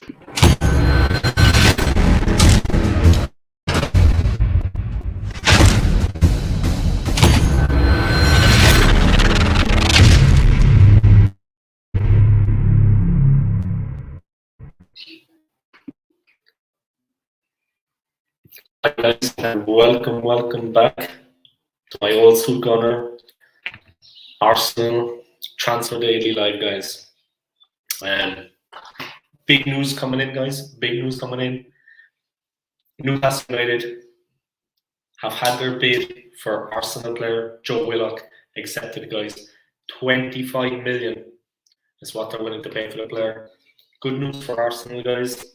Hi guys, and welcome back to my old school gunner Arsenal transfer daily live, guys. Um, big news coming in, guys. Big news coming in. Newcastle United have had their bid for Arsenal player Joe Willock accepted, guys. 25 million is what they're willing to pay for the player. Good news for Arsenal, guys.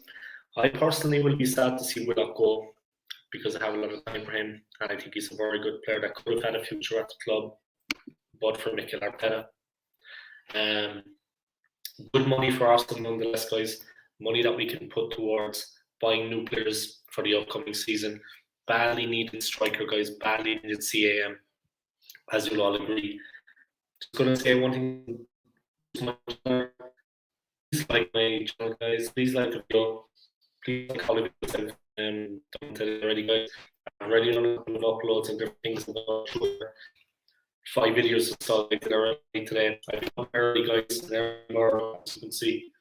I personally will be sad to see Willock go because I have a lot of time for him, and I think he's a very good player that could have had a future at the club, but for Mikel Arteta. Good money for Arsenal nonetheless, guys. Money that we can put towards buying new players for the upcoming season. Badly needed striker, guys. Badly needed CAM, as you'll all agree. Just gonna say one thing. Please like my channel, guys. Please like the video. Please like all of it. Don't tell it already, guys. I'm already on a couple of uploads and different things. 5 videos installed already today. I've done early, guys, and there are, as you can see.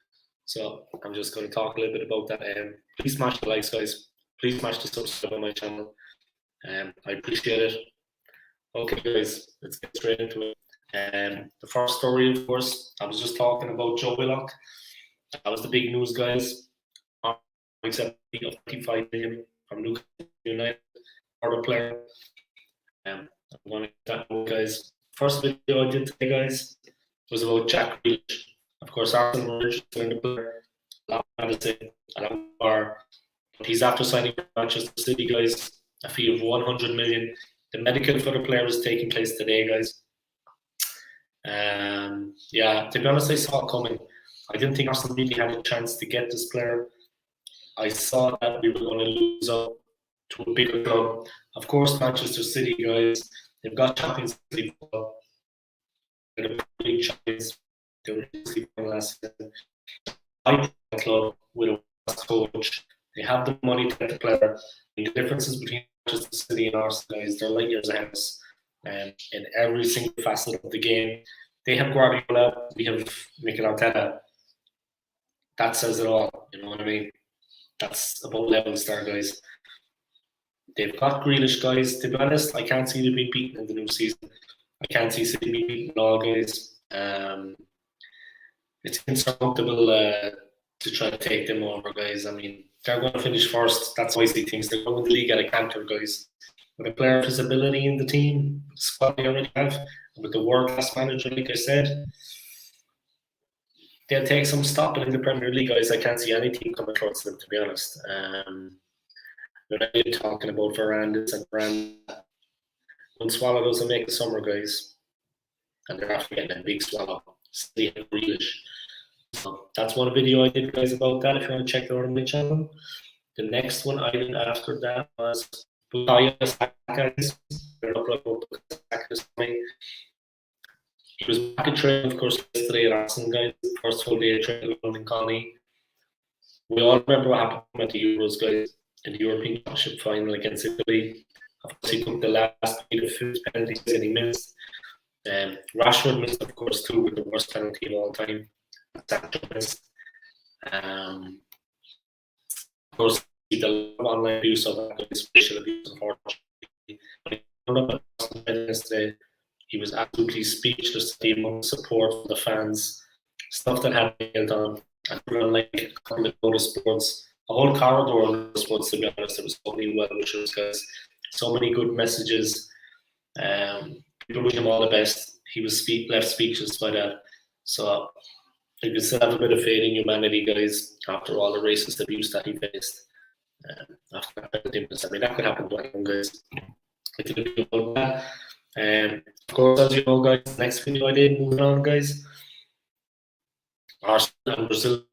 So I'm just going to talk a little bit about that. Please smash the likes, guys. Please smash the subscribe on my channel. I appreciate it. Okay, guys, let's get straight into it. The first story, of course, I was just talking about Joe Willock. That was the big news, guys. Accepting of 25 million from Newcastle United for the player. I'm going to get that, guys. First video I did today, guys, was about Jack Grealish. Of course, Arsenal were interested in the player. A lot more. But he's after signing for Manchester City, guys. A fee of 100 million. The medical for the player is taking place today, guys. Yeah, to be honest, I saw it coming. I didn't think Arsenal really had a chance to get this player. I saw that we were going to lose out to a bigger club. Of course, Manchester City, guys, they've got Champions League football. They're the big champions. They were last season. I think the club with a West coach, they have the money to get the player. The differences between Manchester City and Arsenal, guys, they're light years ahead of us. In every single facet of the game. They have Guardiola, we have Mikel Arteta. That says it all, you know what I mean? That's about levels there, guys. They've got Grealish, guys. To be honest, I can't see them being beaten in the new season. I can't see City being beaten at all, guys. It's insurmountable to try to take them over, guys. I mean, they're going to finish first. That's why I see things. They're going to the league at a canter, guys. With a player of his ability in the team, the squad they already have, and with the world-class manager, like I said, they'll take some stopping in the Premier League, guys. I can't see any team coming close to them, to be honest. We're really talking about Verandas and Verandas. One swallow doesn't make a summer, guys. And they're after getting a big swallow. City and Grealish. So that's one video I did, guys, about that. If you want to check it out on my channel. The next one I did after that was Bukayo Saka. He was back at training, of course, yesterday at Arsenal, guys. First full day of training in London Colony. We all remember what happened at the Euros, guys, in the European Championship final against Italy. Of course, he took the last beat of 5 penalties and he missed. Rashford missed, of course, too, with the worst penalty of all time. Sancho missed. Of course, the online abuse of that is racial abuse, unfortunately. Yesterday, he was absolutely speechless to the amount of support from the fans, stuff that had nailed on. And like a sports, a whole corridor of sports, to be honest, there was so many well wishers, guys, so many good messages. People wish him all the best. He was left speechless by that. So you can still have a bit of faith in humanity, guys, after all the racist abuse that he faced. After that, I mean, that could happen to anyone, guys. I did a video about that. Of course, as you know, guys, the next video I did, moving on, guys. Arsenal and Brazil,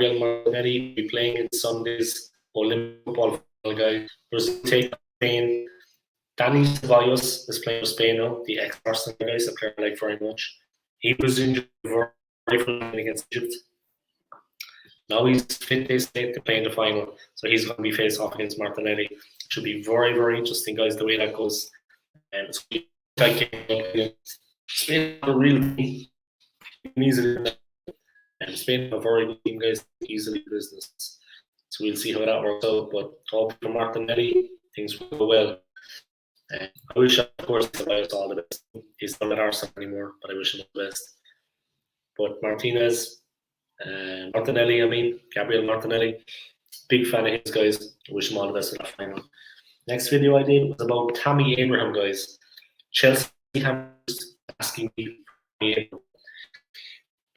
Real Madrid will be playing in Sunday's Olympic football final, guys. Brazil take Spain. Dani Ceballos is playing for Spain now, the ex-Arsenal guys, a player I like very much. He was injured very against Egypt. Now he's fit, they say, to play in the final, so he's going to be faced off against Martinelli. Should be very, very interesting, guys, the way that goes. And Spain are a real team. Easily, and Spain are a very good team, guys. Easily business. So we'll see how that works out. But hope for Martinelli, things will go well. I wish, of course, Tobias all the best. He's not at Arsenal anymore, but I wish him all the best. But Martinelli, Gabriel Martinelli, big fan of his, guys. I wish him all the best in the final. Next video I did was about Tammy Abraham, guys. Chelsea asking me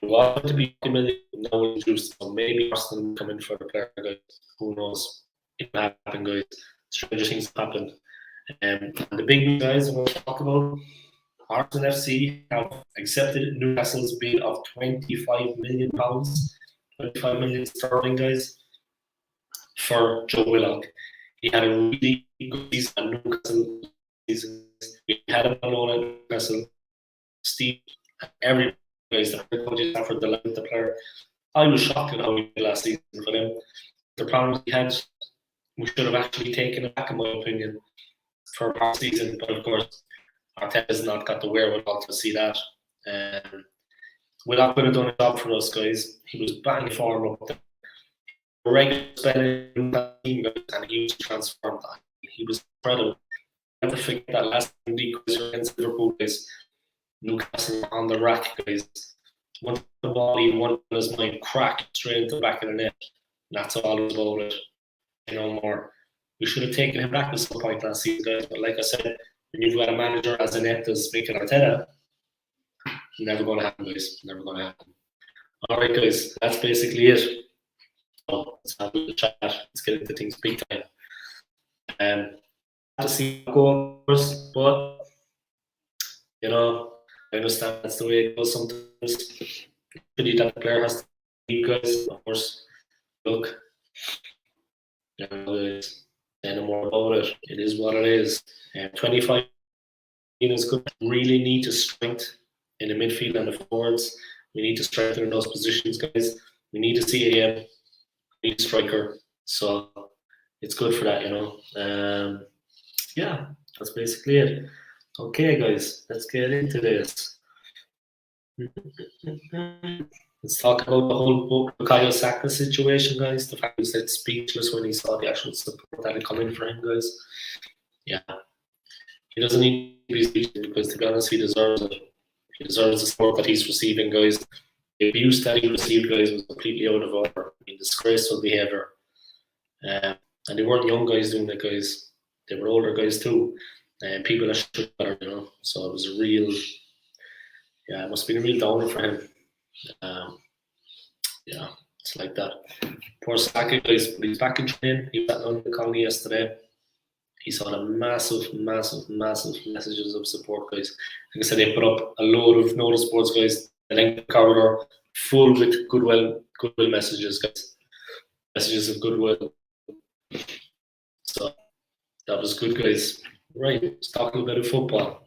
what to be no introduced, so maybe Arsenal will come in for the player, guys. Who knows? It will happen, guys. Stranger things happen. And the big news, guys, we're going to talk about Arsenal FC have accepted Newcastle's bid of £25 million, 25 million sterling, guys, for Joe Willock. He had a really good season at Newcastle. He had him alone at Newcastle. Steve, every guys, the coaches offered the line the player. I was shocked at how he did last season for them. The problems he had, we should have actually taken it back, in my opinion, for our season. But of course, Arteta has not got the wherewithal to see that. Willock would have done a job for us, guys. He was bang form up there. Regular spelling team, and he was transformed. He was incredible. I have to forget that last time against Liverpool, guys. Newcastle on the rack, guys. Once the ball even won his mind, cracked straight into the back of the net. And that's all it was about it. No more. We should have taken him back at some point last season, guys. But like I said, when you've got a manager as inept as Mikel Arteta, never going to happen, guys. Never going to happen. All right, guys. That's basically it. So let's have a chat. Let's get into things big time. To see goals, but you know, I understand that's the way it goes sometimes. Pity that the player has to leave, guys. Of course, look, you know, say no more about it. It is what it is. 25 is good. Really need to strength in the midfield and the forwards. We need to strengthen in those positions, guys. We need to see a striker. So it's good for that, you know. Yeah, that's basically it. Okay, guys, let's get into this. Let's talk about the whole Bukayo Saka situation, guys. The fact he said speechless when he saw the actual support that had come in for him, guys. Yeah, he doesn't need to be speechless because, to be honest, he deserves it. He deserves the support that he's receiving, guys. The abuse that he received, guys, was completely out of order. I mean, disgraceful behaviour. And they weren't young guys doing it, guys. They were older guys too. And people that should better, you know. So it was a real, it must have been a real downer for him. Yeah, it's like that. Poor Saka, guys, but he's back in training. He was at London Colony yesterday. He saw the massive messages of support, guys. Like I said, they put up a load of notice boards, guys. The length of the corridor full with goodwill messages, guys. Messages of goodwill. So that was good, guys. Right, let's talk a little bit of football.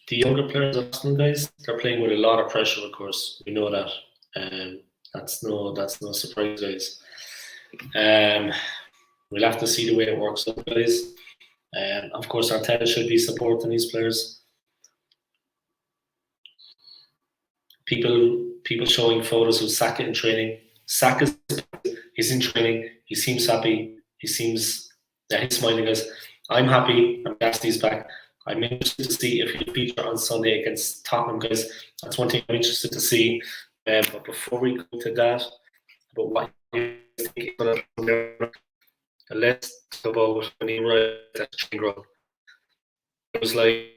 The younger players of Arsenal, guys, they're playing with a lot of pressure, of course. We know that. That's no surprise, guys. We'll have to see the way it works out, guys. Of course, Arteta should be supporting these players. People showing photos of Saka in training. He's in training. He seems happy. He's smiling, guys. I'm happy. I'm glad he's back. I'm interested to see if he'll feature on Sunday against Tottenham, guys. That's one thing I'm interested to see. But before we go to that, about what you think, let's talk about when he arrived at training ground. It was like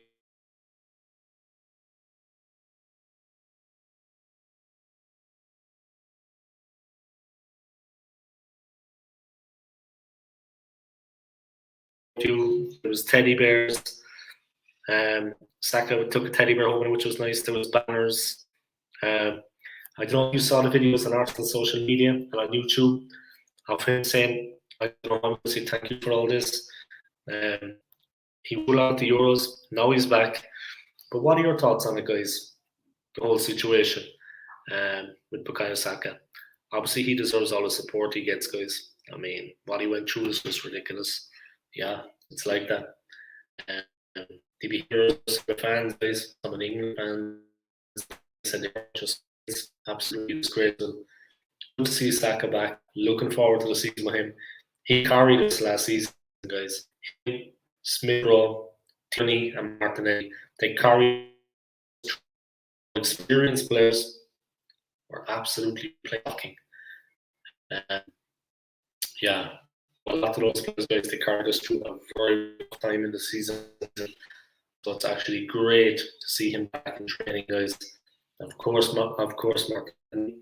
there was teddy bears. Saka took a teddy bear home, which was nice. There was banners. I don't know if you saw the videos on Arsenal social media and on YouTube of him saying, I don't know how to say thank you for all this. He ruled out the Euros. Now he's back. But what are your thoughts on it, guys? The whole situation with Bukayo Saka. Obviously, he deserves all the support he gets, guys. I mean, what he went through is just ridiculous. Yeah, it's like that. Um, to be heroes for fans, guys, some of the England fans said they were just absolutely disgraceful. Good to see Saka back. Looking forward to the season with him. He carried us last season, guys. Smith Rowe, Tierney, and Martinelli. They carried experienced players were absolutely playing. Yeah, a lot of those players, guys, they carried us through a very tough time in the season. So it's actually great to see him back in training, guys. Of course, Martin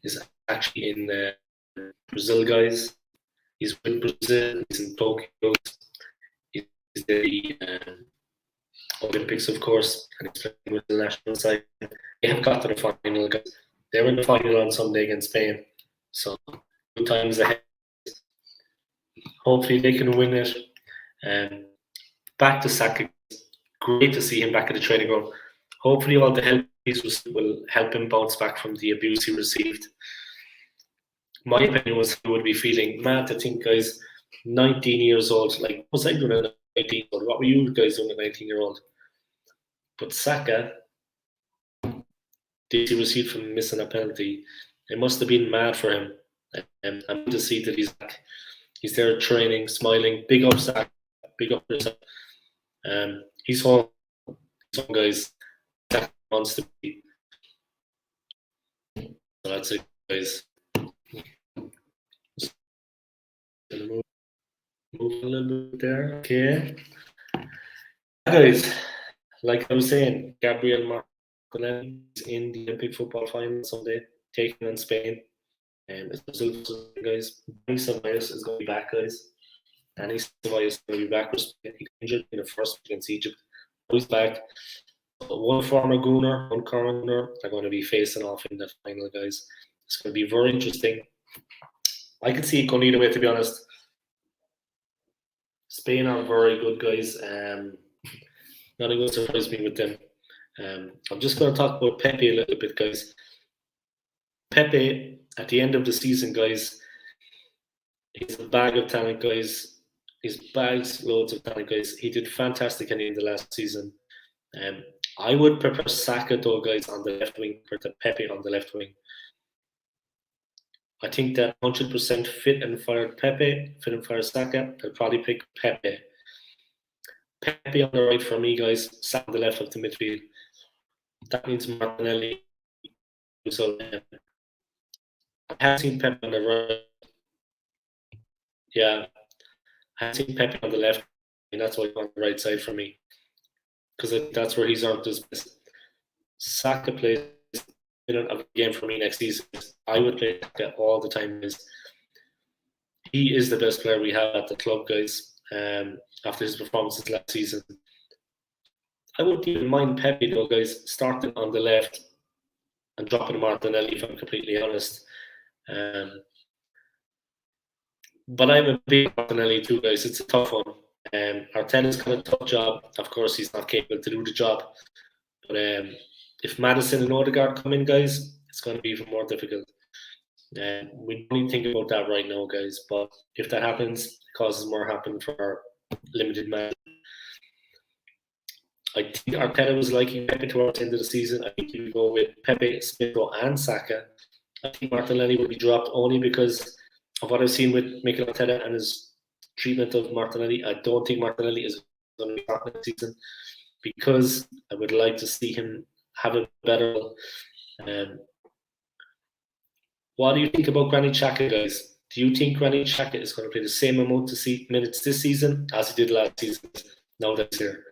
is actually in Brazil, guys. He's with Brazil. He's in Tokyo. He's the Olympics, of course, and he's playing with the national side. They have got to the final, guys. They were in the final on Sunday against Spain. So 2 times ahead. Hopefully they can win it. Back to Saka. Great to see him back at the training ground. Hopefully all the help will help him bounce back from the abuse he received. My opinion was he would be feeling mad to think, guys, 19 years old. Like, what was I doing at 19 years old? What were you guys doing at 19-year-old? But Saka, did he receive from missing a penalty? It must have been mad for him. And I'm to see that he's back. He's there training, smiling. Big up, Saka. Big up yourself. He's home. He's home, guys. Saka wants to be. So that's it, guys. Move a little bit there. Okay. Guys, like I was saying, Gabriel Martinelli is in the Olympic football final Sunday, taking on Spain. It's Brazil, guys. Dani Ceballos is going to be back, guys. Dani Ceballos is going to be back. He got injured in the first against Egypt. He's back. One former Gooner, one current Gooner are going to be facing off in the final, guys. It's going to be very interesting. I can see it going either way, to be honest. Spain are very good, guys. Nothing will surprise me with them. I'm just going to talk about Pepe a little bit, guys. Pepe, at the end of the season, guys, he's a bag of talent, guys. He's bags loads of talent, guys. He did fantastic in the last season. I would prefer Saka, though, guys, on the left wing, for the Pepe on the left wing. I think that 100% fit and fired Pepe, fit and fired Saka, I'd probably pick Pepe. Pepe on the right for me, guys. Saka on the left of the midfield. That means Martinelli. So I have seen Pepe on the right. Yeah, I have seen Pepe on the left, and that's why he's on the right side for me, because that's where he's earned his best. Saka plays a game for me next season. I would play Saka all the time. He is the best player we have at the club, guys. After his performances last season, I wouldn't even mind Pepe, though, guys, starting on the left and dropping Martinelli, if I'm completely honest. But I'm a big Martinelli too, guys. It's a tough one. Arteta's got a tough job. Of course, he's not capable to do the job. But if Maddison and Odegaard come in, guys, it's going to be even more difficult. We don't even think about that right now, guys. But if that happens, it causes more happen for our limited man. I think Arteta was liking Pepe towards the end of the season. I think he would go with Pepe, Smith Rowe, and Saka. I think Martinelli will be dropped only because of what I've seen with Mikel Arteta and his treatment of Martinelli. I don't think Martinelli is going to be starting next season because I would like to see him have a better. What do you think about Granit Xhaka, guys? Do you think Granit Xhaka is going to play the same amount of minutes this season as he did last season? Now that's here.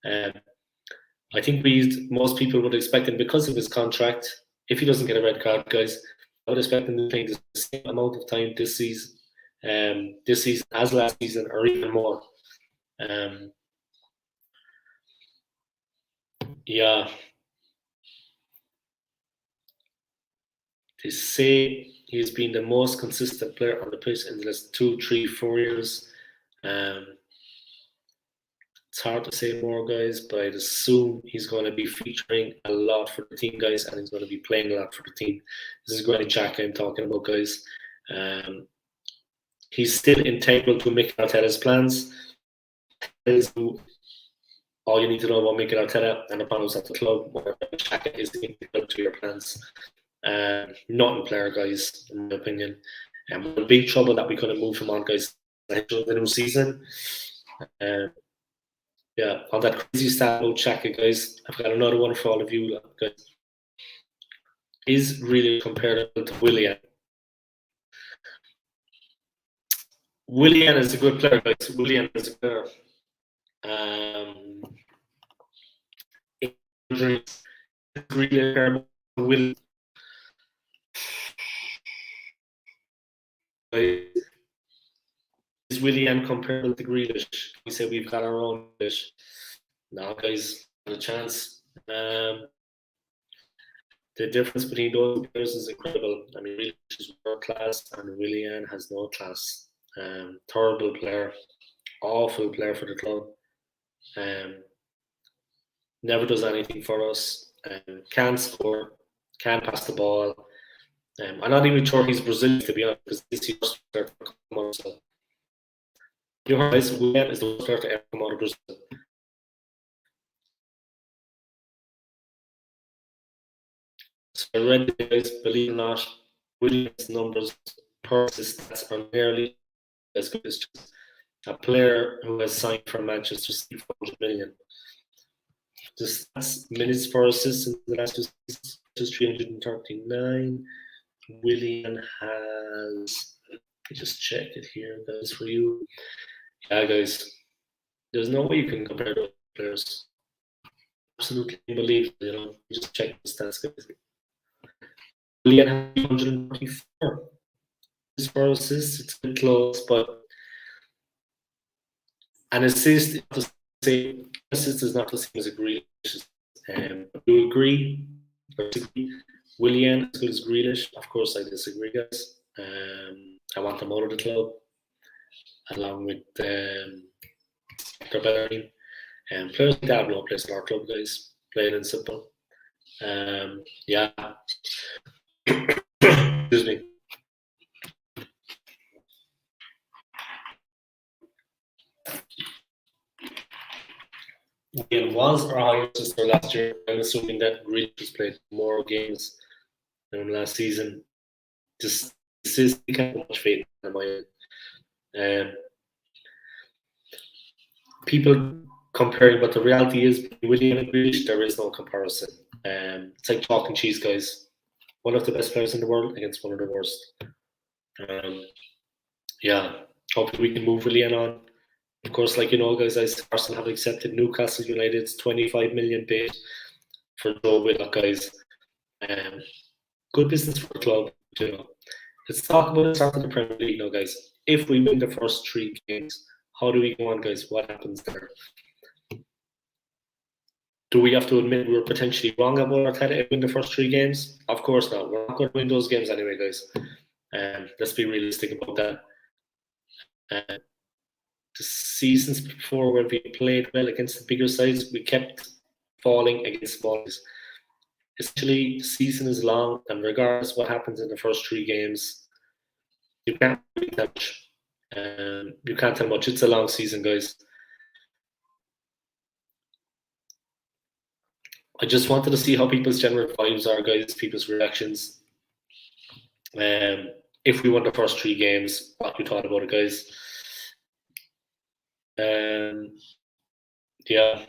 I think most people would expect him, because of his contract, if he doesn't get a red card, guys, I would expect him to play the same amount of time this season as last season, or even more. Yeah. They say he's been the most consistent player on the pitch in the last 2, 3, 4 years. It's It's hard to say more, guys, but I'd assume he's going to be featuring a lot for the team, guys, and he's going to be playing a lot for the team. This is Granny Jack I'm talking about, guys. He's still integral to Mikel Arteta's plans. All you need to know about Mikel Arteta and the panels at the club, Xhaka is integral to your plans. Not in player, guys, in my opinion. We're in big trouble that we couldn't move him on, guys, the new season. Yeah, on that crazy stat about Xhaka, guys, I've got another one for all of you, guys. Is really comparable to Willian. Willian is a good player, guys. Willian is a player. Really Will. Is Willian comparable to Grealish? We say we've got our own Grealish. No, guys, not a chance. The difference between those players is incredible. I mean, Grealish is world class, and Willian has no class. Terrible player, awful player for the club. Never does anything for us. Can't score, can't pass the ball. I'm not even sure he's Brazilian, to be honest, because this year's player to come out. So, you know, guys, Willian is the worst player to ever come out of Brazil. So I read, guys, believe it or not, Willian's numbers per stats are nearly as good as just a player who has signed for Manchester City for 100 million. The stats, minutes for assists in the last 2 seasons is 339. Willian has, let me just check it here, guys, for you. Yeah, guys, there's no way you can compare those players. Absolutely unbelievable, you know. You just check the stats, guys. Willian has 124. For assists, it's been close, but an assist is not the same. Assist is not the same as a Grealish. Do you agree or disagree? Willian as good as Grealish? Of course, I disagree, guys. I want them out of the club, along with Hector Bellerin. Players like that have no place in our club, guys. Plain and simple. Yeah. Excuse me. Willian was our highest assister last year. I'm assuming that Grealish has played more games than last season. Just can't have much faith in my end. People comparing, but the reality is, Willian and Grealish, there is no comparison. It's like chalk and cheese, guys. One of the best players in the world against one of the worst. Yeah, hopefully we can move Willian on. Of course, like you know, guys, Arsenal have accepted Newcastle United's 25 million bid for Joe Willock, guys. Good business for the club, you know. Let's talk about the start of the Premier League now, guys. If we win the first 3 games, how do we go on, guys? What happens there? Do we have to admit we were potentially wrong about Arteta if we win the first 3 games? Of course not. We're not going to win those games anyway, guys. Let's be realistic about that. The seasons before, when we played well against the bigger sides, we kept falling against small guys. Essentially, the season is long, and regardless what happens in the first 3 games, you can't really tell much. You can't tell much. It's a long season, guys. I just wanted to see how people's general vibes are, guys, people's reactions. If we won the first 3 games, what you thought about it, guys. Yeah.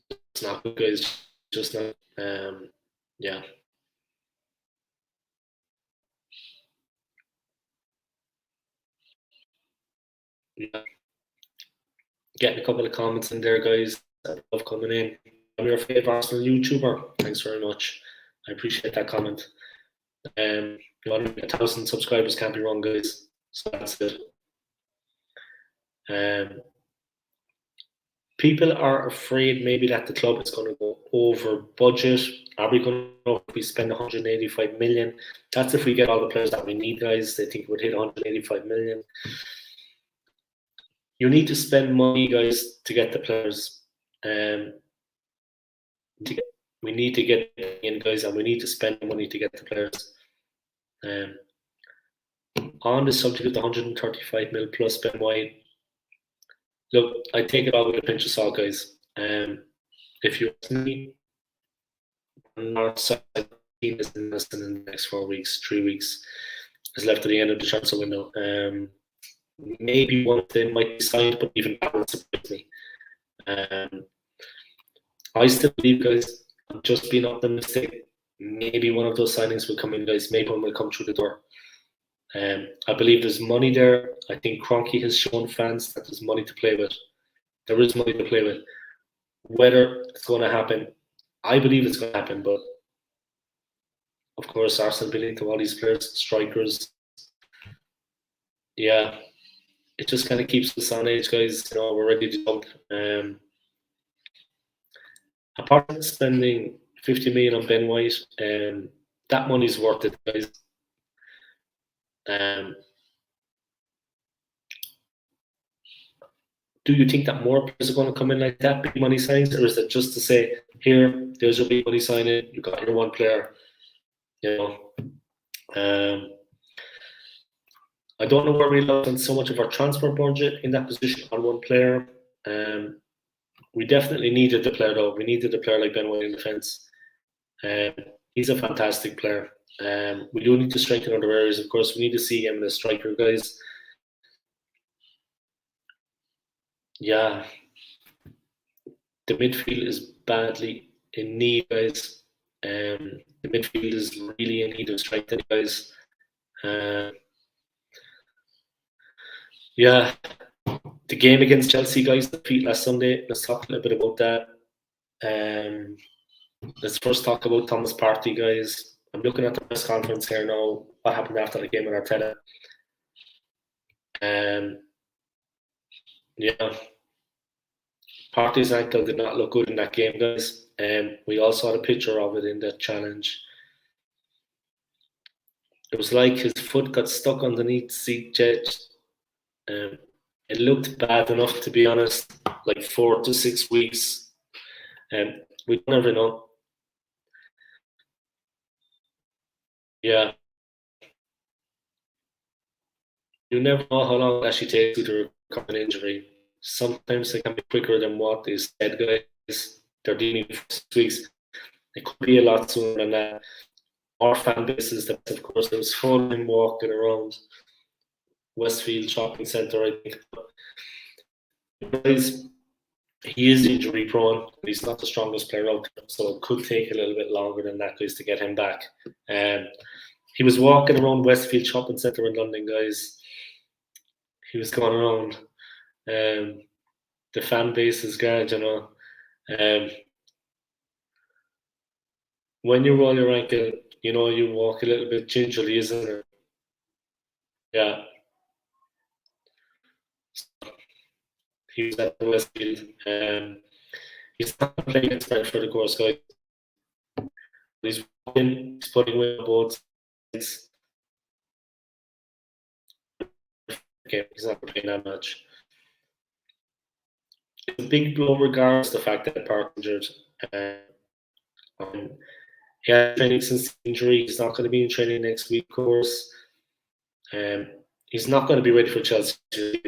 It's not good, guys. Just not. Yeah. Yeah. Getting a couple of comments in there, guys. I love coming in. I'm your favorite Arsenal YouTuber. Thanks very much. I appreciate that comment. 1,000 subscribers can't be wrong, guys. So that's it. People are afraid maybe that the club is going to go over budget. Are we going to spend 185 million? That's if we get all the players that we need, guys. They think it would hit 185 million. you need to spend money, guys, to get the players. We need to get in, guys, and we need to spend money to get the players. On the subject of the 135 mil plus Ben White, look, I take it all with a pinch of salt, guys. If you ask me, North side team is in the next 4 weeks, 3 weeks is left at the end of the transfer window. Maybe one of them might be signed, but even that would surprise me. I still believe, guys, I'm just being optimistic. Maybe one of those signings will come in, guys. Maybe one will come through the door. I believe there's money there. I think Kroenke has shown fans that there's money to play with. There is money to play with. Whether it's going to happen, I believe it's going to happen, but of course, Arsenal bidding to all these players, strikers. Yeah, it just kind of keeps us on edge, guys. You know, we're ready to jump. Apart from spending 50 million on Ben White, that money's worth it, guys. Do you think that more players are going to come in like that, big money signings, or is it just to say, here, there's your big money signing, you got your one player? You know, I don't know where we lost so much of our transfer budget in that position on one player. We definitely needed the player, though. We needed a player like Ben White in defence. He's a fantastic player. We do need to strengthen other areas. Of course, we need to see him as a striker, guys. Yeah, the midfield is badly in need, guys. The midfield is really in need of strengthening, guys. Yeah, the game against Chelsea, guys, the defeat last Sunday. Let's talk a little bit about that. Let's first talk about Thomas Partey, guys. I'm looking at the press conference here now. What happened after the game with Arteta? Yeah, Partey's ankle did not look good in that game, guys. We all saw the picture of it in the challenge. It was like his foot got stuck underneath the seat edge. It looked bad enough, to be honest, like 4 to 6 weeks. We never know. Yeah. You never know how long it actually takes you to recover an injury. Sometimes it can be quicker than what is said, guys. They're dealing for 6 weeks. It could be a lot sooner than that. Our fan bases, that of course, there was full him walking around Westfield Shopping Centre, I think. Guys, he is injury prone. He's not the strongest player out there, so it could take a little bit longer than that, guys, to get him back. He was walking around Westfield Shopping Centre in London, guys. He was going around. The fan base is good, you know. When you roll your ankle, you know, you walk a little bit gingerly, isn't it? Yeah. He was at the Westfield. He's not playing against Brentford, of course, guys. He's walking, he's putting away both sides. Okay, he's not playing that much. It's a big blow regards the fact that Park injured. He had training since injury. He's not going to be in training next week, of course. He's not going to be ready for Chelsea. It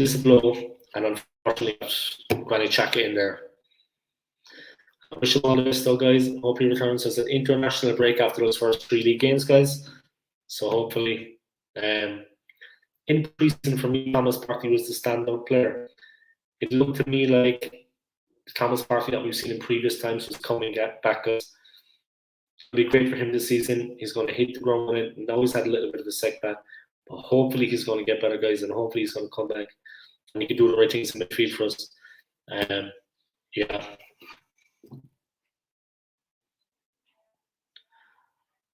is a blow, and unfortunately, Granit Xhaka in there. I wish him all the best, though, guys. Hope he returns as an international break after those first 3 league games, guys. So hopefully, in preseason for me, Thomas Partey was the standout player. It looked to me like the Thomas Partey that we've seen in previous times was coming back. It'll be great for him this season. He's going to hit the ground with it. Now he's had a little bit of a setback, but hopefully he's going to get better, guys, and hopefully he's going to come back and he can do the right things in midfield for us. Yeah.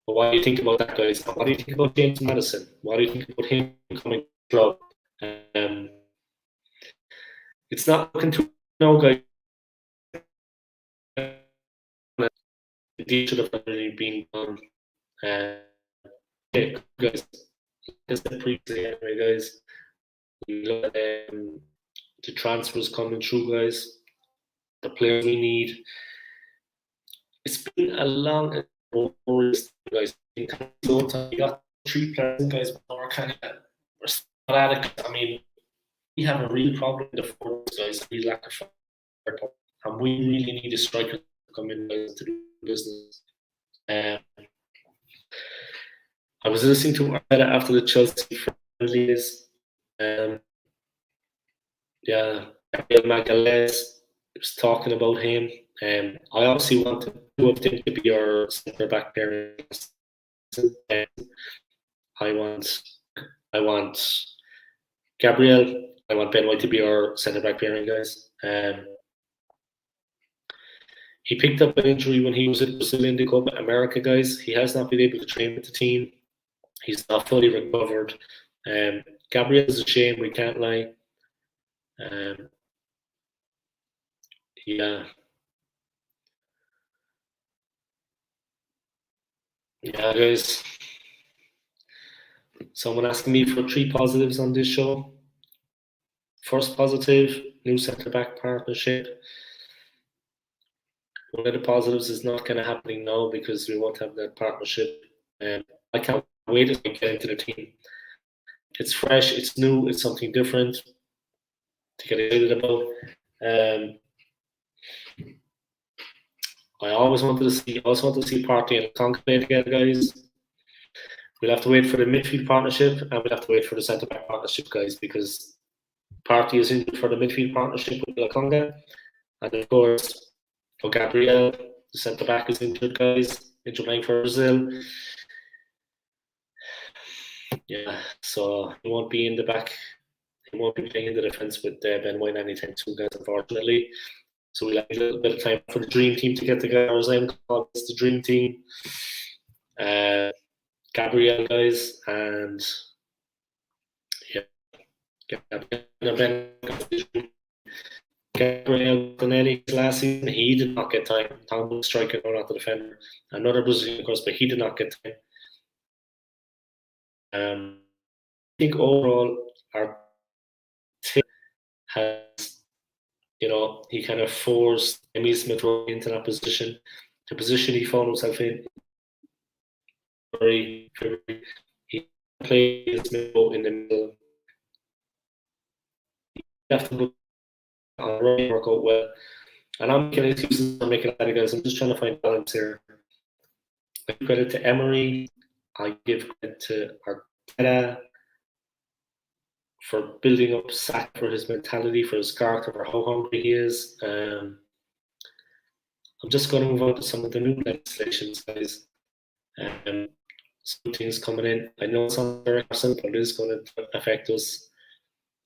But what do you think about that, guys? What do you think about James Maddison? What do you think about him coming to the club? It's not looking too now, guys. The deal should have already been done. Okay, guys. I said previously, anyway, guys, we look at the transfers coming through, guys, the players we need. It's been a long race, guys. We got 3 players, guys, but we're kind of we're still at it. I mean, we have a real problem in the forwards, guys. We lack of fire, and we really need a striker to come in, guys, to do business. I was listening to Arteta after the Chelsea friendlies. Yeah, Gabriel Magalhaes was talking about him. I obviously want two of them to be our centre back pairing. I want Gabriel. I want Ben White to be our centre back pairing, guys. He picked up an injury when he was at Brazil in the Copa America, guys. He has not been able to train with the team. He's not fully recovered. Gabriel is a shame, we can't lie. Yeah, guys. Someone asking me for 3 positives on this show. First positive, new centre back partnership. One of the positives is not kind of happening now because we won't have that partnership. I can't wait to get into the team. It's fresh, it's new, it's something different to get excited about. I also want to see Partey and Conk play together, guys. We'll have to wait for the midfield partnership, and we'll have to wait for the centre back partnership, guys, because Partey is in for the midfield partnership with Lakonga, and of course, for Gabriel, the centre back is injured, guys, playing for Brazil. Yeah, so he won't be in the back. He won't be playing in the defence with Ben White anytime soon, guys, unfortunately. So we'll have a little bit of time for the dream team to get together, as I'm calling it, the dream team. Gabriel, guys, and yeah, Gabriel Tonelli last season, he did not get time. Tom was striker, not the defender. Another Brazilian, of course, but he did not get time. I think overall, our team has, he kind of forced Emile Smith into that position. The position he found himself in, he played Smith in the middle. You have to look on the work out well. And I'm making excuses for making that, guys. I'm just trying to find balance here. I give credit to Emery. I give credit to Arteta for building up Saka, for his mentality, for his character, for how hungry he is. I'm just going to move on to some of the new legislations, guys. Some things coming in. I know it's not very simple, but it is going to affect us.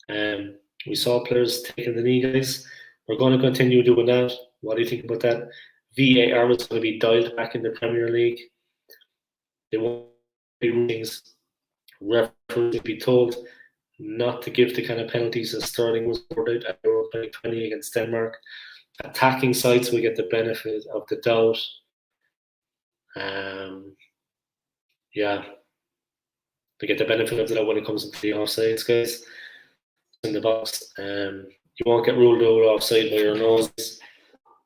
We saw players taking the knee, guys. We're going to continue doing that. What do you think about that? VAR is going to be dialed back in the Premier League. They won't be rulings. Referees will be told not to give the kind of penalties that Sterling was awarded at Euro 2020 against Denmark. Attacking sides will get the benefit of the doubt. Yeah, they get the benefit of the doubt when it comes to the offsides, guys. In the box, you won't get ruled out offside by your nose,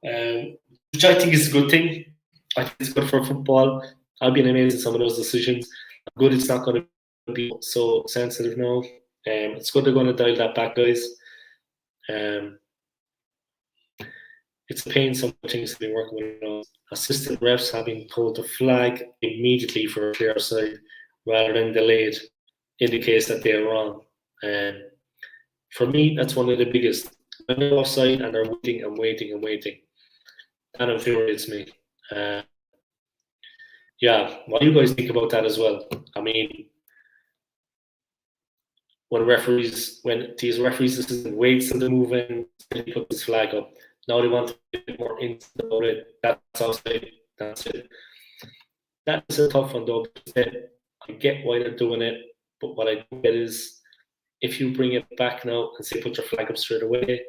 which I think is a good thing. I think it's good for football. I've been amazed at some of those decisions. Good, it's not going to be so sensitive now. It's good they're going to dial that back, guys. It's a pain some things to be working with. Assistant refs having pulled the flag immediately for a clear side rather than delayed indicates that they are wrong. For me, that's one of the biggest. When they're offside and they're waiting and waiting and waiting, that infuriates me. Yeah, what do you guys think about that as well? I mean, when these referees waits till the move in, they put this flag up. Now they want to get more instant about it. That's offside. That's it. That is a tough one, though. I get why they're doing it, but what I don't get is, if you bring it back now and say put your flag up straight away,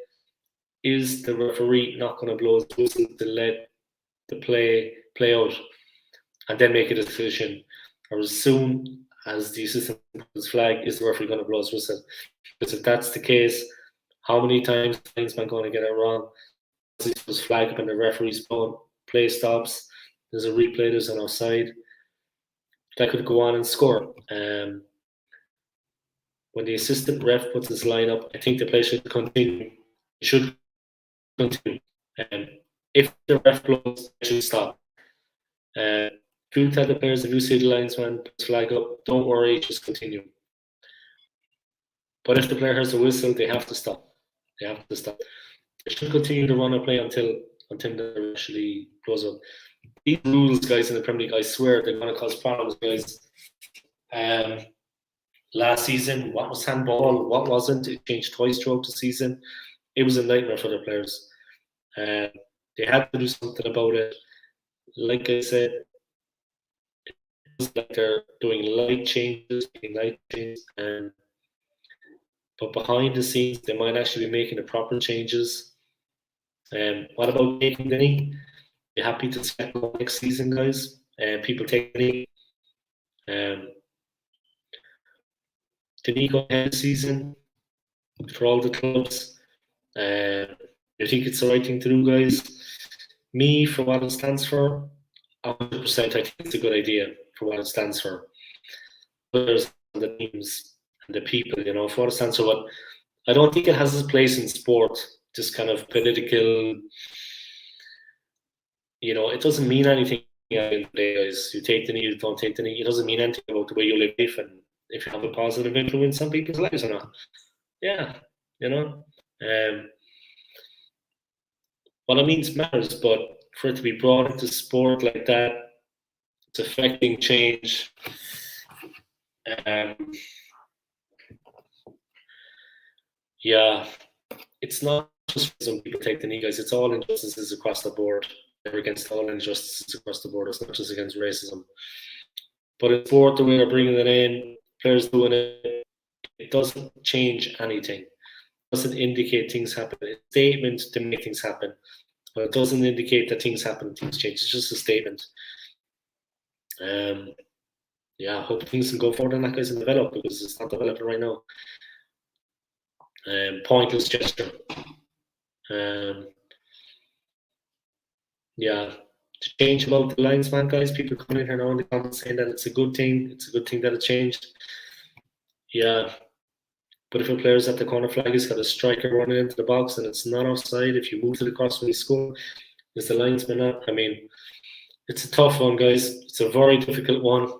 is the referee not going to blow his whistle to let the play out and then make a decision? Or as soon as the assistant his flag, is the referee going to blow his whistle? Because if that's the case, how many times is the linesman going to get it wrong? His flag up and the referee's blowing, play stops, there's a replay, there's an offside. That could go on and score. When the assistant ref puts his line up, I think the play should continue. It should continue. If the ref blows, it should stop. Do tell the players, if you see the linesman put his flag up, don't worry, just continue. But if the player has a whistle, they have to stop. They have to stop. They should continue to run a play until they actually close up. These rules, guys, in the Premier League, I swear they're going to cause problems, guys. Last season, what was handball, what wasn't? It changed twice throughout the season. It was a nightmare for the players. They had to do something about it. Like I said, it's like they're doing light changes, but behind the scenes, they might actually be making the proper changes. What about taking the knee? You happy to see that next season, guys? People take the knee. The knee go ahead this season for all the clubs. I think it's the right thing to do, guys. Me, for what it stands for, 100%, I think it's a good idea for what it stands for. There's the teams and the people, for what it stands for. But I don't think it has its place in sport. Just kind of political, it doesn't mean anything at the end of the day, guys. You take the knee, you don't take the knee. It doesn't mean anything about the way you live life and if you have a positive influence on people's lives or not. Yeah, what it means matters, but for it to be brought into sport like that, it's affecting change. Yeah, it's not just some people take the knee, guys. It's all injustices across the board. They're against all injustices across the board. It's not just against racism. But in sport, the way they're bringing it in, players doing it, it doesn't change anything. It doesn't indicate things happen. It's a statement to make things happen. But it doesn't indicate that things happen, things change. It's just a statement. Yeah, I hope things can go forward and that guys and develop because it's not developing right now. Pointless gesture. Yeah, to change about the linesman, guys. People coming in here now in the comments saying that it's a good thing. It's a good thing that it changed. Yeah, but if a player's at the corner flag, he's got a striker running into the box and it's not offside. If you move to the cross when you score, is the linesman up? I mean, it's a tough one, guys. It's a very difficult one.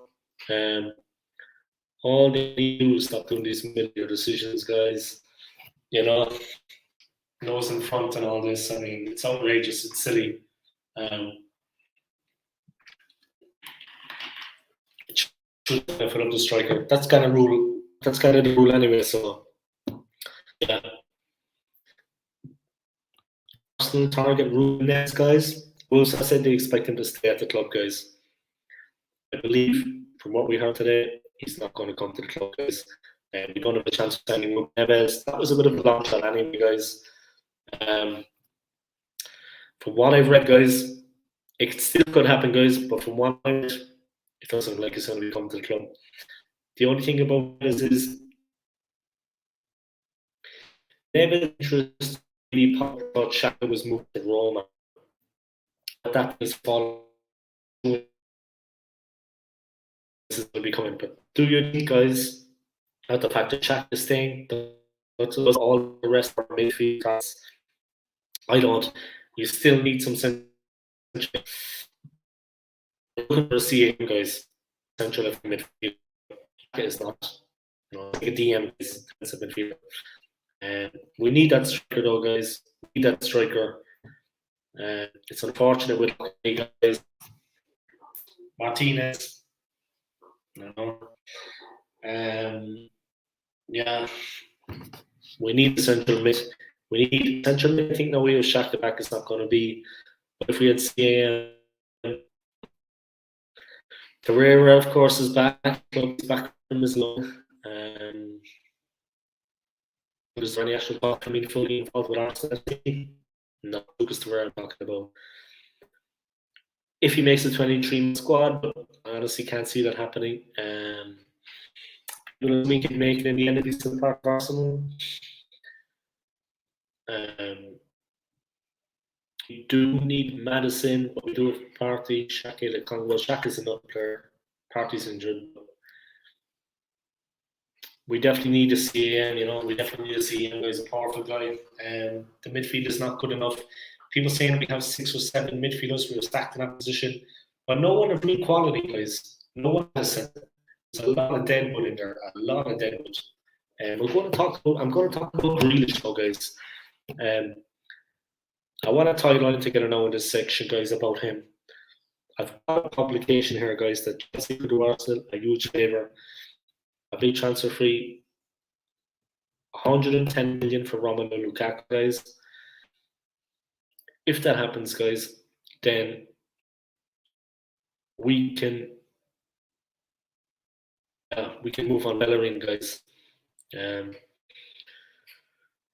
All they need to do is stop doing these middle decisions, guys. Nose in front and all this. I mean, it's outrageous. It's silly. It should benefit of the striker. That's kind of rule. That's kind of the rule anyway. So, yeah. Arsenal target rule next, guys. Wolves have said they expect him to stay at the club, guys. I believe, from what we heard today, he's not going to come to the club, guys. And we don't have a chance of signing with Neves. That was a bit of a long shot anyway, guys. From what I've read, guys, it still could happen, guys. But from what I've read, it doesn't look like he's going to be coming to the club. The only thing about this is Neves' interest really popped about Xhaka was moved to Roma. But that is following. This is going to be coming. But do you think, guys, that the fact that Xhaka is staying, but all the rest are midfield? I don't. You still need some sense. Looking for a CM, guys. Central of midfield. Xhaka is not. Like a DM is defensive midfield. And we need that striker, though, guys. We need that striker. It's unfortunate with guys. Martinez. Yeah. We need the central mid. We need central mid. I think no way of Xhaka back is not going to be. But if we had CM, Carrera, of course, is back. Club's back from his loan. Is there any actual talk for me fully involved with Arsenal? No, Lucas Torreira I'm talking about. If he makes the 23 squad, but I honestly can't see that happening. we can make it in the end of the season part of Arsenal. We do need Madison, but we do have Partey, Shaq, well, Shaq is another player. Partey's injured. We definitely need to see him, we definitely need to see him. He's a powerful guy. The midfield is not good enough. People saying we have 6 or 7 midfielders, we are stacked in that position. But no one of real quality, guys. No one has said that. There's a lot of deadwood in there, a lot of deadwood. And I'm going to talk about Grealish though, guys. I want to tie a line together now in this section, guys, about him. I've got a publication here, guys, that Chelsea could do Arsenal a huge favour. A big transfer fee, 110 million for Romelu Lukaku, guys. If that happens, guys, then we can move on Bellerin, guys.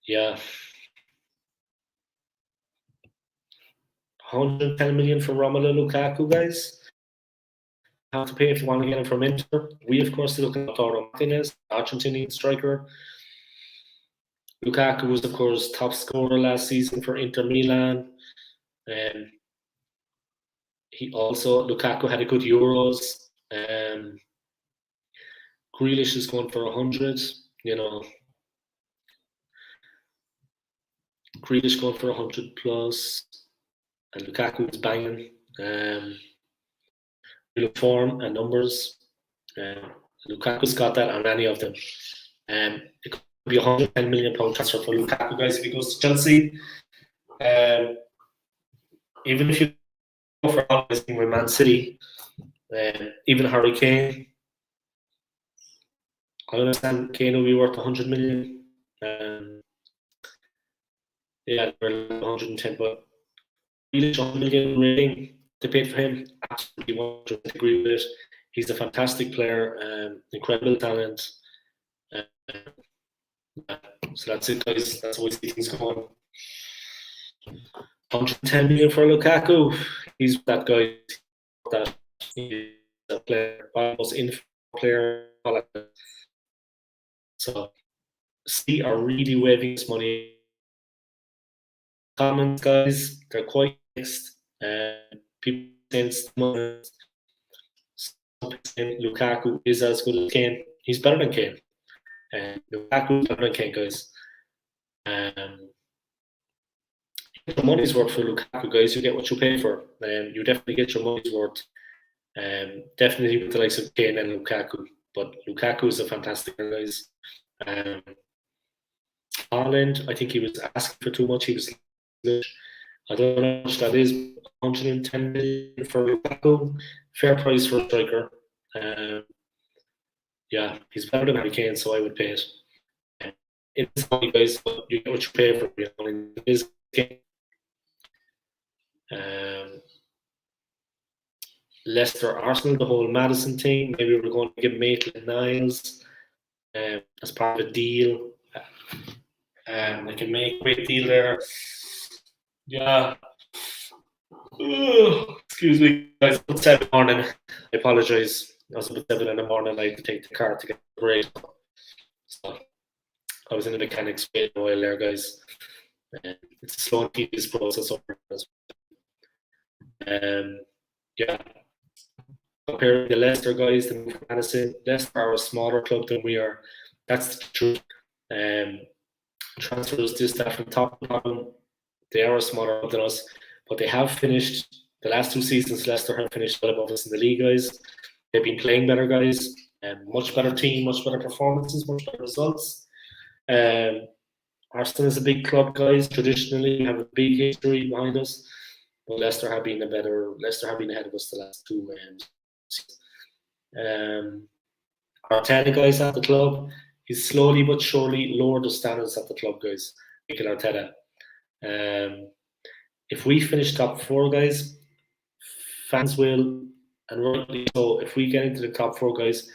Yeah. 110 million for Romelu Lukaku, guys. Have to pay if you want to get him from Inter. We, of course, look at Lautaro Martinez, Argentinian striker. Lukaku was, of course, top scorer last season for Inter Milan. Lukaku had a good Euros. Grealish is going for 100. Grealish going for 100 plus, and Lukaku is banging. Form and numbers. Lukaku's got that on any of them. It could be £110 million transfer for Lukaku, guys, if he goes to Chelsea. Even if you go for all this thing with Man City, even Harry Kane, I understand Kane will be worth 100 million. Yeah, 110, but really 100 million rating to pay for him. Absolutely 100% agree with it. He's a fantastic player, incredible talent. So that's it, guys. That's how we see things going. 110 million for Lukaku. He's that guy. He's a player, almost in player. So, City are really waving this money. Comments, guys, they're quite mixed. People saying Lukaku is as good as Kane. He's better than Kane. Lukaku is better than Kane, guys. The money's worth for Lukaku, guys. You get what you pay for. You definitely get your money's worth. Definitely with the likes of Kane and Lukaku. But Lukaku is a fantastic guy, guys. Haaland, I think he was asking for too much. He was I don't know how much that is. 110 million for Lukaku. Fair price for a striker. Yeah, he's better than Harry Kane, so I would pay it. It's funny, guys, but you get what you pay for. In this game. Leicester, Arsenal, the whole Madison thing. Maybe we're going to give Maitland-Niles as part of a deal. They can make a great deal there. Yeah. Excuse me, guys. It's 7 in the morning. I apologize. I was about 7 in the morning. I had to take the car to get a break. So I was in the mechanics waiting a while there, guys. It's a slow and tedious process over as well. Yeah. Comparing the Leicester guys to Madison, Leicester are a smaller club than we are. That's the truth. Transfers to staff from top to bottom. They are a smaller club than us, but they have finished the last 2 seasons. Leicester have finished well above us in the league, guys. They've been playing better, guys, and much better team, much better performances, much better results. Arsenal is a big club, guys. Traditionally, we have a big history behind us, but Leicester have been ahead of us the last 2 Arteta, guys, at the club, he's slowly but surely lowered the standards at the club, guys. Mikel Arteta. If we finish top 4, guys, fans will, and rightly so, if we get into the top 4, guys,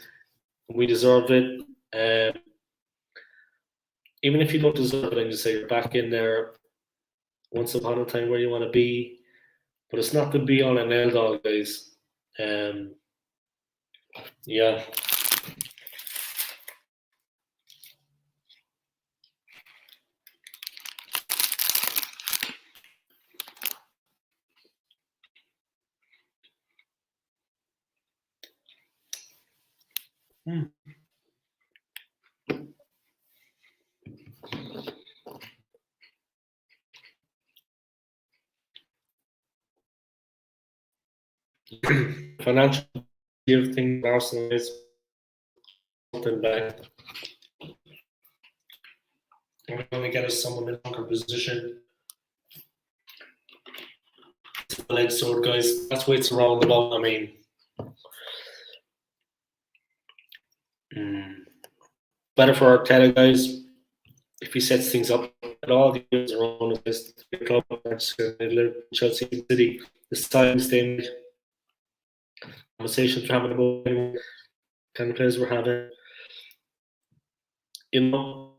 we deserve it. Even if you don't deserve it, and you say you're back in there once upon a time where you want to be, but it's not the be all and end all, guys. Yeah. financial year thing, Arsenal is something back. We're going to get us someone in a stronger position. Leg sword, guys. That's why it's around the ball. I mean, better for Arteta, guys, if he sets things up at all. The years around this club, Chelsea City, the signings they made, conversations we're having about kind of players we're having. You know,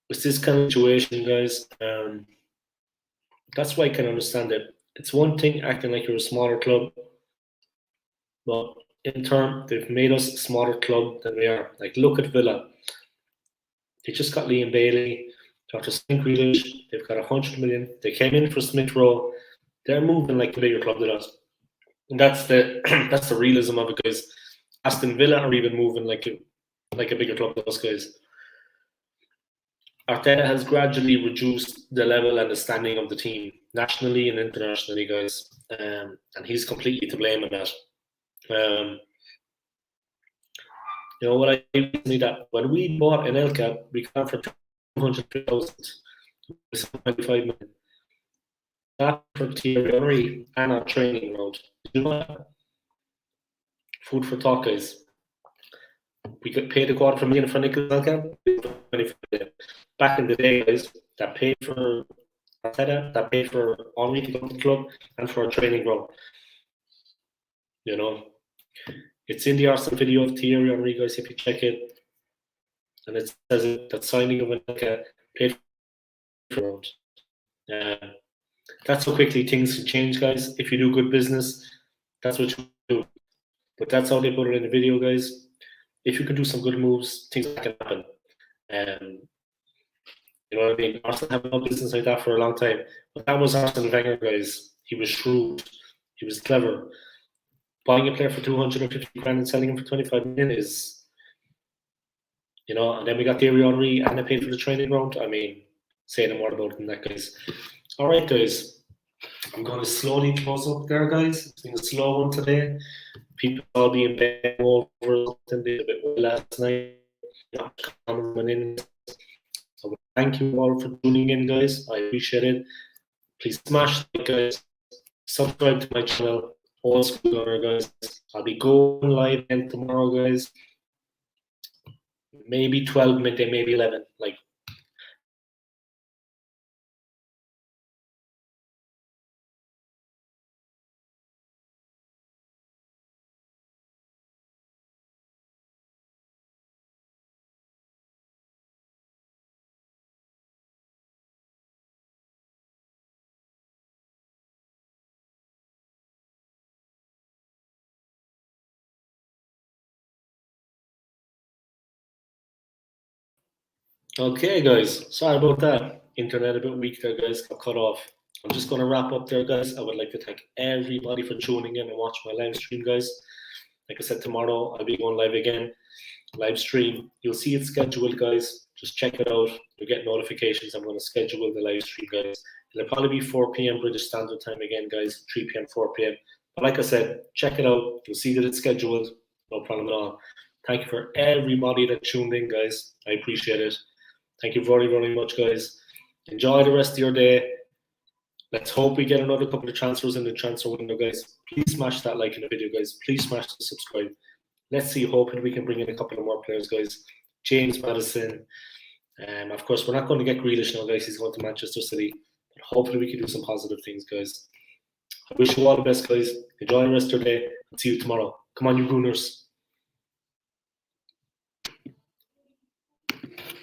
it's this kind of situation, guys. That's why I can understand it. It's one thing acting like you're a smaller club, but in turn, they've made us a smaller club than we are. Like, look at Villa. They just got Liam Bailey, Dr. St. Grealish. They've got 100 million. They came in for Smith Rowe. They're moving like a bigger club than us. And that's the that's the realism of it, guys. Aston Villa are even moving like a bigger club than us, guys. Arteta has gradually reduced the level and the standing of the team nationally and internationally, guys, and he's completely to blame in that. You know what I mean? That when we bought Anelka, we got for 200,000, 25 million. That for Thierry Henry and our training road. You know that? Food for thought, guys. We could pay the $250,000 for Anelka. Back in the day, guys, that paid for Arteta, that paid for Henry to come to the club, and for our training ground. You know, it's in the Arsenal video of Thierry Henry, guys, if you check it. And it says that signing of Anelka paid for that's how quickly things can change, guys. If you do good business, that's what you do. But that's how they put it in the video, guys. If you can do some good moves, things can happen. You know what I mean? Arsenal have no business like that for a long time. But that was Arsene Wenger, guys. He was shrewd. He was clever. Buying a player for 250 grand and selling him for 25 million is, you know, and then we got Thierry Henry and they paid for the training ground. I mean, say no more about it than that, guys. All right, guys. I'm going to slowly close up there, guys. It's been a slow one today. People all be in bed over something they did a bit last night. So thank you all for tuning in, guys. I appreciate it. Please smash the like, guys. Subscribe to my channel. Old Skool Gunner, guys. I'll be going live again tomorrow, guys. Maybe 12 midday, maybe 11. Like, okay, guys. Sorry about that. Internet a bit weak there, guys. Got cut off. I'm just going to wrap up there, guys. I would like to thank everybody for tuning in and watching my live stream, guys. Like I said, tomorrow I'll be going live again. Live stream. You'll see it scheduled, guys. Just check it out. You'll get notifications. I'm going to schedule the live stream, guys. It'll probably be 4 p.m. British Standard Time again, guys. 3 p.m., 4 p.m. But like I said, check it out. You'll see that it's scheduled. No problem at all. Thank you for everybody that tuned in, guys. I appreciate it. Thank you very, very much, guys. Enjoy the rest of your day. Let's hope we get another couple of transfers in the transfer window, guys. Please smash that like in the video, guys. Please smash the subscribe. Let's see, hoping we can bring in a couple of more players, guys. James Maddison. Of course, we're not going to get Grealish now, guys. He's going to Manchester City. But hopefully we can do some positive things, guys. I wish you all the best, guys. Enjoy the rest of your day. See you tomorrow. Come on, you Gooners.